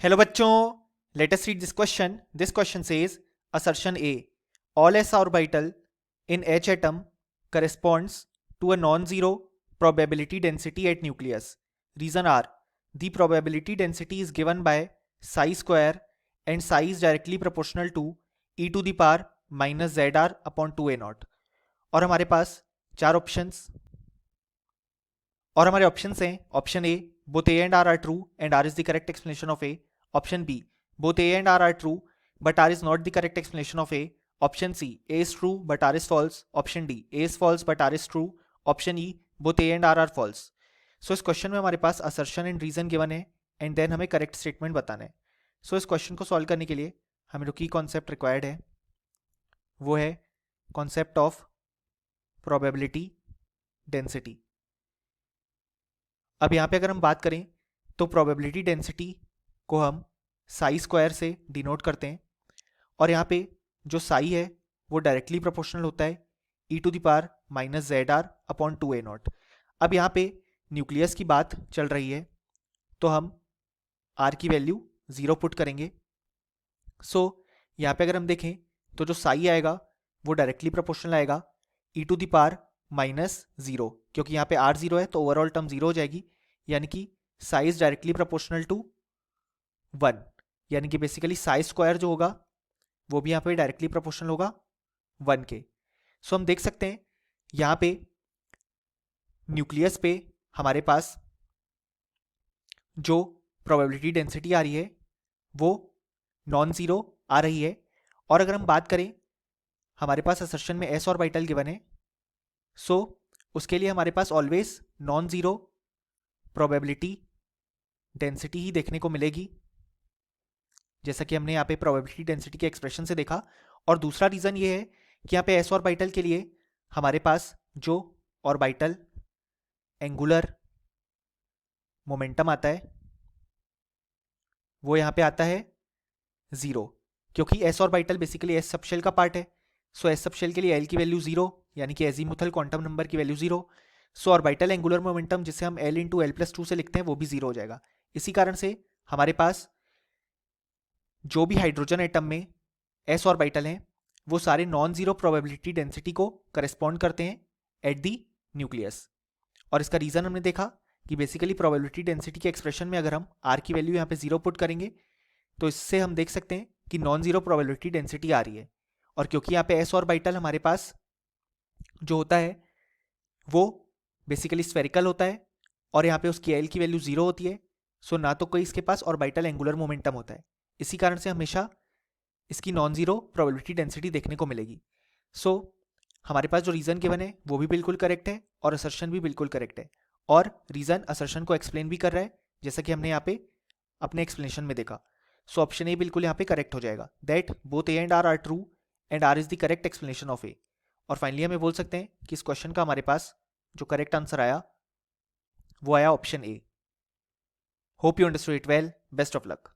Hello बच्चों, let us read this question. This question says assertion A, all s orbital in H atom corresponds to a non-zero probability density at nucleus. Reason are: the probability density is given by psi square and psi is directly proportional to e to the power minus zr upon 2a naught. और हमारे पास चार options और हमारे options हैं. Option A, both a and r are true and r is the correct explanation of a. Option B, both a and r are true but r is not the correct explanation of a. Option C, a is true but r is false. Option D, a is false but r is true. Option E, both a and r are false. So इस question में हमारे पास assertion and reason given है and then हमें correct statement बताना है. सो इस question को सॉल्व करने के लिए हमें जो की कॉन्सेप्ट रिक्वायर्ड है वो है कॉन्सेप्ट ऑफ प्रोबेबिलिटी डेंसिटी. अब यहाँ पे अगर हम बात करें तो प्रोबेबिलिटी डेंसिटी को हम साई स्क्वायर से डिनोट करते हैं और यहाँ पे जो साई है वो डायरेक्टली प्रोपोर्शनल होता है e to the power minus Z R upon 2a naught. अब यहाँ पे न्यूक्लियस की बात चल रही है तो हम आर की वैल्यू 0 पुट करेंगे. सो यहाँ पे अगर हम देखें तो जो साई आएगा वो डायरेक्टली प्रोपोर्शनल आएगा ई टू द पावर माइनस 0, क्योंकि यहाँ पे आर 0 है तो ओवरऑल टर्म 0 हो जाएगी, यानी कि psi is directly proportional to 1, यानी कि बेसिकली साई स्क्वायर जो होगा वो भी यहाँ पे डायरेक्टली प्रोपोर्शनल होगा 1 के. सो हम देख सकते हैं यहाँ पे न्यूक्लियस पे हमारे पास जो प्रोबेबिलिटी डेंसिटी आ रही है वो नॉन जीरो आ रही है. और अगर हम बात करें हमारे पास असर्शन में एस ऑर्बिटल गिवन है, सो उसके लिए हमारे पास always non zero probability density ही देखने को मिलेगी, जैसा कि हमने यहाँ पे प्रोबेबिलिटी डेंसिटी के एक्सप्रेशन से देखा. और दूसरा रीजन ये है कि यहाँ पे एस ऑर्बिटल के लिए हमारे पास जो ऑर्बिटल एंगुलर मोमेंटम आता है वो यहाँ पे आता है 0, क्योंकि S orbital basically S subshell का पार्ट है. सो एस सबशेल के लिए एल की वैल्यू 0, यानी कि एजीमुथल क्वांटम नंबर की वैल्यू 0. सो ऑर्बिटल एंगुलर मोमेंटम जिसे हम एल इंटू एल प्लस 2 से लिखते हैं वो भी 0 हो जाएगा. इसी कारण से हमारे पास जो भी हाइड्रोजन एटम में एस ऑर्बिटल हैं वो सारे नॉन जीरो प्रोबेबिलिटी डेंसिटी को करस्पॉन्ड करते हैं एट दी न्यूक्लियस. और इसका रीजन हमने देखा कि बेसिकली प्रोबेबिलिटी डेंसिटी के एक्सप्रेशन में अगर हम आर की वैल्यू यहाँ पे 0 पुट करेंगे तो इससे हम देख सकते हैं कि नॉन जीरो प्रोबेबिलिटी डेंसिटी आ रही है. और क्योंकि यहाँ पे एस ऑर्बिटल हमारे पास जो होता है वो बेसिकली स्फेरिकल होता है और यहाँ पे उसकी एल की वैल्यू 0 होती है, सो ना तो कोई इसके पास ऑर्बिटल एंगुलर मोमेंटम होता है. इसी कारण से हमेशा इसकी नॉन जीरो प्रोबेबिलिटी डेंसिटी देखने को मिलेगी. सो हमारे पास जो रीजन गिवन है वो भी बिल्कुल करेक्ट है और असर्शन भी बिल्कुल करेक्ट है. और रीजन असर्शन को एक्सप्लेन भी कर रहा है, जैसा कि हमने यहाँ पे अपने एक्सप्लेनेशन में देखा. सो ऑप्शन ए बिल्कुल यहाँ पे करेक्ट हो जाएगा, that both A and R true and R is the correct explanation of A. और फाइनली हमें बोल सकते हैं कि इस क्वेश्चन का हमारे पास जो करेक्ट आंसर आया वो आया option A. Hope you understood it well. Best of luck.